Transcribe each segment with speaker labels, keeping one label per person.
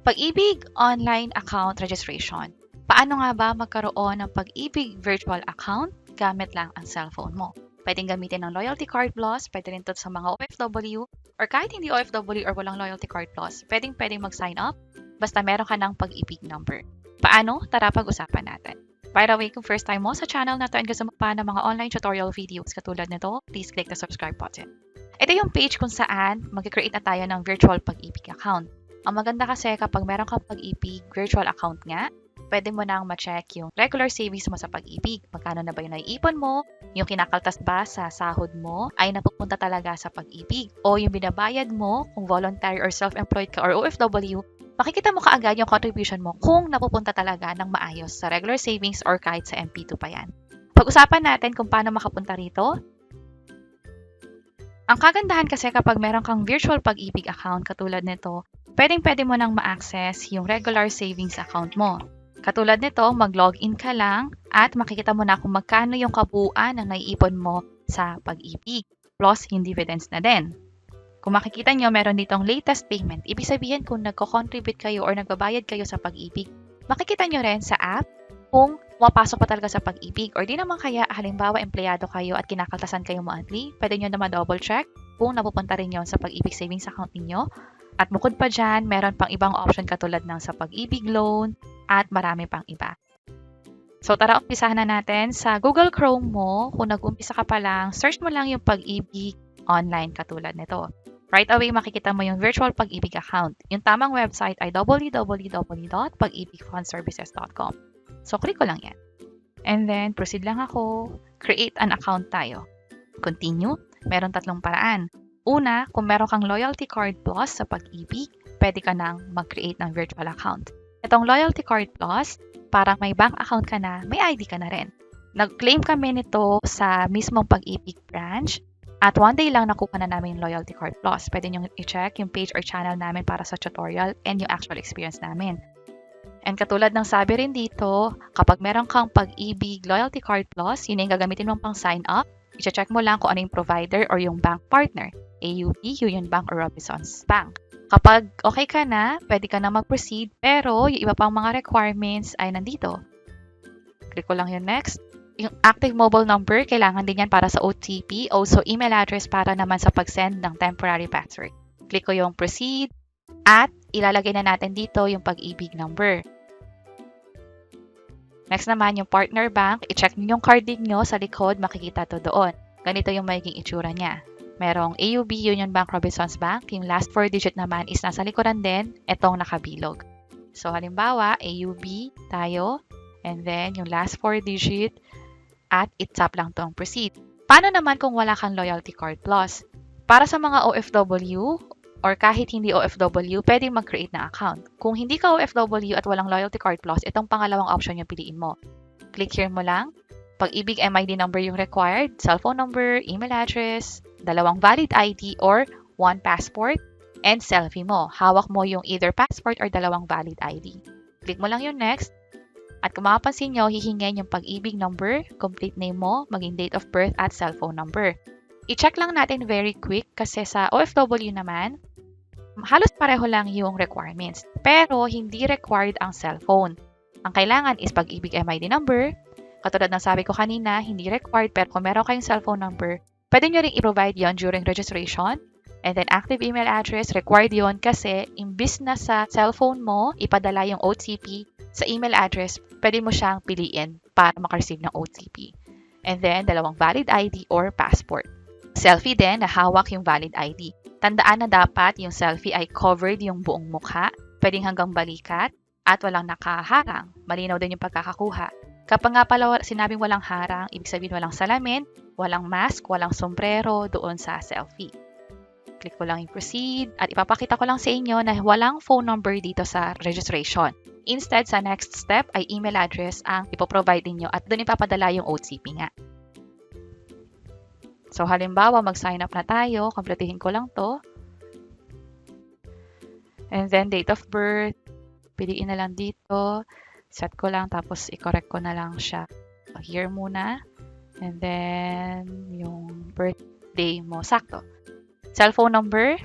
Speaker 1: Pag-ibig online account registration. Paano nga ba magkaroon ng Pag-ibig virtual account gamit lang ang cellphone mo? Pwedeng gamitin ng Loyalty Card Plus, pwede rin to sa mga OFW, or kahit hindi OFW or walang Loyalty Card Plus, pwedeng mag-sign up basta meron ka ng Pag-ibig number. Paano? Tara pag-usapan natin. By the way, kung first time mo sa channel na to and gusto mo pa ng mga online tutorial videos katulad nito, please click the subscribe button. Ito yung page kung saan mag-create na tayo ng virtual Pag-ibig account. Ang maganda kasi kapag meron kang Pag-ibig virtual account nga, pwede mo nang ma-check yung regular savings mo sa Pag-ibig. Magkano na ba yung naiipon mo? Yung kinakaltas ba sa sahod mo ay napupunta talaga sa Pag-ibig? O yung binabayad mo, kung voluntary or self-employed ka or OFW, makikita mo kaagad yung contribution mo kung napupunta talaga ng maayos sa regular savings or kahit sa MP2 pa yan. Pag-usapan natin kung paano makapunta rito. Ang kagandahan kasi kapag meron kang virtual Pag-ibig account katulad nito, pwede mo nang ma-access yung regular savings account mo. Katulad nito, mag-login ka lang at makikita mo na kung magkano yung kabuuan ng naiipon mo sa Pag-ibig. Plus, yung dividends na din. Kung makikita nyo, meron ditong latest payment. Ibig sabihin kung nagko-contribute kayo or nagbabayad kayo sa Pag-ibig, makikita nyo rin sa app kung pumapasok pa talaga sa Pag-ibig or di naman kaya halimbawa empleyado kayo at kinakaltasan kayo monthly, pwede nyo naman double check kung napupunta rin yon sa Pag-ibig savings account ninyo. At bukod pa dyan, meron pang ibang option katulad ng sa Pag-ibig loan at marami pang iba. So tara, umpisahan na natin. Sa Google Chrome mo, kung nag-umpisa ka pa lang, search mo lang yung Pag-ibig online katulad nito. Right away, makikita mo yung virtual Pag-ibig account. Yung tamang website ay www.pagibigfundservices.com. So click ko lang yan. And then, proceed lang ako. Create an account tayo. Continue. Meron 3 paraan. Una, kung meron kang Loyalty Card Plus sa Pag-ibig, pwede ka nang mag-create ng virtual account. Itong Loyalty Card Plus, parang may bank account ka na, may ID ka na rin. Nag-claim kami nito sa mismong Pag-ibig branch at one day lang nakuha na namin yung Loyalty Card Plus. Pwede nyo i-check yung page or channel namin para sa tutorial and yung actual experience namin. And katulad ng sabi rin dito, kapag meron kang Pag-ibig Loyalty Card Plus, yun yung gagamitin mong pang sign up. I-check mo lang kung ano yung provider or yung bank partner. AUB, Union Bank, or Robinsons Bank. Kapag okay ka na, pwede ka na mag-proceed, pero yung iba pang mga requirements ay nandito. Click ko lang yung next. Yung active mobile number, kailangan din yan para sa OTP. Also, email address para naman sa pag-send ng temporary password. Click ko yung proceed at ilalagay na natin dito yung Pag-ibig number. Next naman, yung partner bank, i-check nyo yung card nyo sa likod, makikita to doon. Ganito yung magiging itsura niya. Merong AUB, Union Bank, Robinsons Bank. Yung last 4 digit naman is nasa likuran din, itong nakabilog. So, halimbawa, AUB tayo, and then yung last 4 digit, at itap lang tong proceed. Paano naman kung wala kang Loyalty Card Plus? Para sa mga OFW, or kahit hindi OFW, pwedeng mag-create na account. Kung hindi ka OFW at walang Loyalty Card Plus, itong pangalawang option yung piliin mo. Click here mo lang. Pag-ibig MID number yung required, cellphone number, email address, 2 valid ID or 1 passport, and selfie mo. Hawak mo yung either passport or 2 valid ID. Click mo lang yung next. At kung mapapansin nyo, hihingin yung Pag-ibig number, complete name mo, maging date of birth at cellphone number. I-check lang natin very quick kasi sa OFW naman, halos pareho lang yung requirements. Pero hindi required ang cellphone. Ang kailangan is Pag-ibig MID number. Katulad ng sabi ko kanina, hindi required pero kung meron kayong cellphone number, pwede nyo rin i-provide yon during registration. And then active email address, required yon kasi imbis na sa cellphone mo, ipadala yung OTP sa email address, pwede mo siyang piliin para makareceive ng OTP. And then, 2 valid ID or passport. Selfie din na hawak yung valid ID. Tandaan na dapat yung selfie ay covered yung buong mukha, pwedeng hanggang balikat, at walang nakaharang. Malinaw din yung pagkakakuha. Kapag nga pala sinabing walang harang, ibig sabihin walang salamin, walang mask, walang sombrero doon sa selfie. Click ko lang yung proceed at ipapakita ko lang sa inyo na walang phone number dito sa registration. Instead, sa next step ay email address ang ipoprovide niyo at doon ipapadala yung OTP nga. So halimbawa, mag-sign up na tayo, kumpletuhin ko lang to. And then date of birth, piliin na lang dito. Set ko lang, tapos i-correct ko na lang siya. So, here muna. And then, yung birthday mo, sakto. Cellphone number,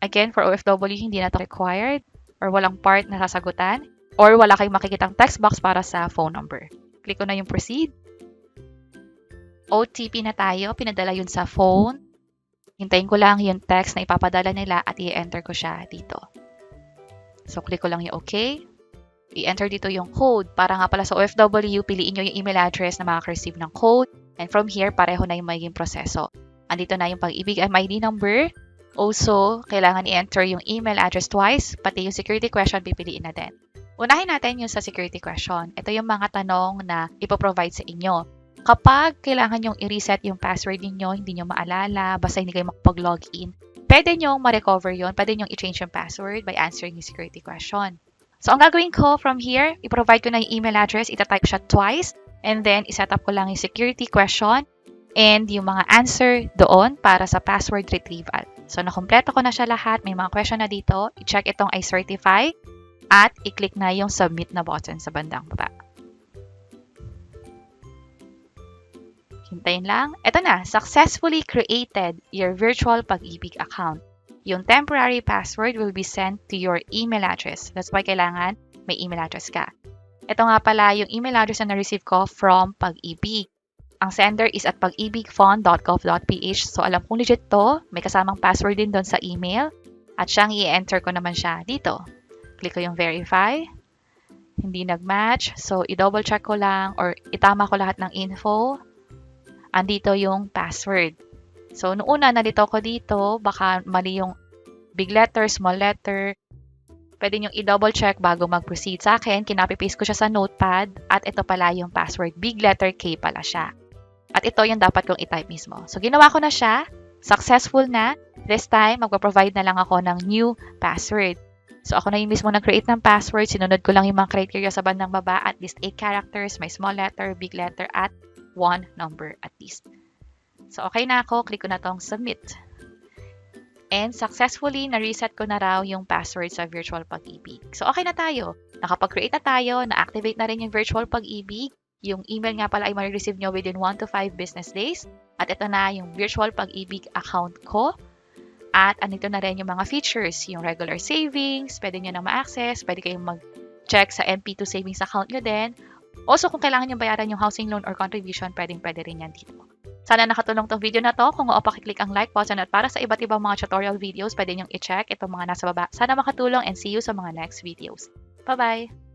Speaker 1: again, for OFW, hindi na to required. or walang part na sasagutan, or wala kayong makikitang text box para sa phone number. Click ko na yung proceed. OTP na tayo, pinadala yun sa phone. Hintayin ko lang yung text na ipapadala nila at i-enter ko siya dito. So, click ko lang yung OK. I-enter dito yung code. Para nga pala sa OFW, piliin nyo yung email address na makaka-receive ng code. And from here, pareho na yung magiging proseso. Andito na yung Pag-ibig MID number. Also, kailangan i-enter yung email address twice, pati yung security question pipiliin na din. Unahin natin yung sa security question. Ito yung mga tanong na ipoprovide sa inyo. Kapag kailangan yung i-reset yung password niyo, hindi nyo maalala, basta hindi kayo makapag-login, pwede nyo ma-recover yun, pwede nyo i-change yung password by answering yung security question. So, ang gagawin ko from here, i-provide ko na yung email address, itatype siya twice, and then iset up ko lang yung security question and yung mga answer doon para sa password retrieval. So, nakompleto ko na siya lahat, may mga question na dito, i-check itong I certify, at i-click na yung submit na button sa bandang baba. Hintayin lang. Ito na, successfully created your virtual Pag-ibig account. Yung temporary password will be sent to your email address. That's why kailangan may email address ka. Ito nga pala yung email address na na-receive ko from Pag-ibig. Ang sender is at pagibigfund.gov.ph. So, alam kong legit to. May kasamang password din doon sa email. At siyang i-enter ko naman siya dito. Click ko yung verify. Hindi nag-match. So, i-double check ko lang or itama ko lahat ng info. Andito yung password. So, noong una, nalito ko dito, baka mali yung big letter, small letter. Pwede nyo i-double check bago mag-proceed. Sa akin, kinapi-paste ko siya sa notepad at ito pala yung password. Big letter K pala siya. At ito yung dapat kong i-type mismo. So, ginawa ko na siya. Successful na. This time, magpa-provide na lang ako ng new password. So, ako na yung mismo nag-create ng password. Sinunod ko lang yung mga criteria sa bandang baba. At least 8 characters, may small letter, big letter, at 1 number at least. So, okay na ako. Click ko na tong submit. And successfully, na-reset ko na raw yung password sa virtual Pag-ibig. So, okay na tayo. Nakapag-create na tayo. Na-activate na rin yung virtual Pag-ibig. Yung email nga pala ay ma-receive nyo within 1 to 5 business days. At ito na yung virtual Pag-ibig account ko. At andito na rin yung mga features. Yung regular savings, pwede nyo na ma-access. Pwede kayong mag-check sa MP2 savings account nyo din. Also, kung kailangan nyo bayaran yung housing loan or contribution, pwede rin yan dito. Sana nakatulong tong video na to. Kung oo, pakiclick ang like button at para sa iba't ibang mga tutorial videos, pwede nyong i-check itong mga nasa baba. Sana makatulong and see you sa mga next videos. Bye-bye!